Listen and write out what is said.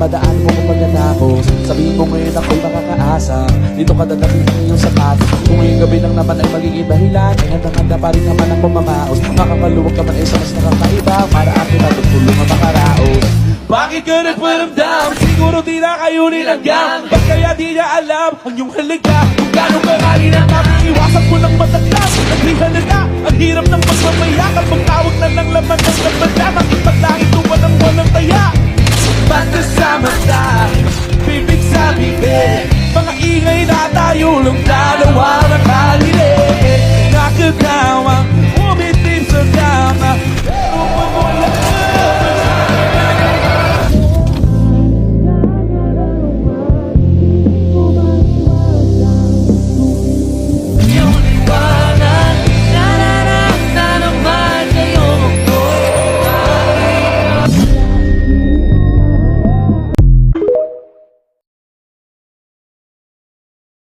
Padaan mo kung maganda ako. Sabihin mo ngayon ako'y makakaasa. Dito ka dadalhin ng iyong sapat. Kung ngayong gabi lang naman ay magiging dahilan, ay handang-handa pa rin naman ako mamaos. Makakaluwag ka man ay sa mas nakakaiba. Para akin na tutulong ang makaraos. Bakit ka nagparamdam? Siguro di na kayo nilanggam. Ba't kaya di niya alam ang iyong halaga? Kung gano'ng karali na iwasan ko ng mataglas. Naglihan na na ang hirap ng pagmamayakap. Magtawag na ng laman ng labanda. Makipaglangit tuwa ng walang taya. Ba't kasama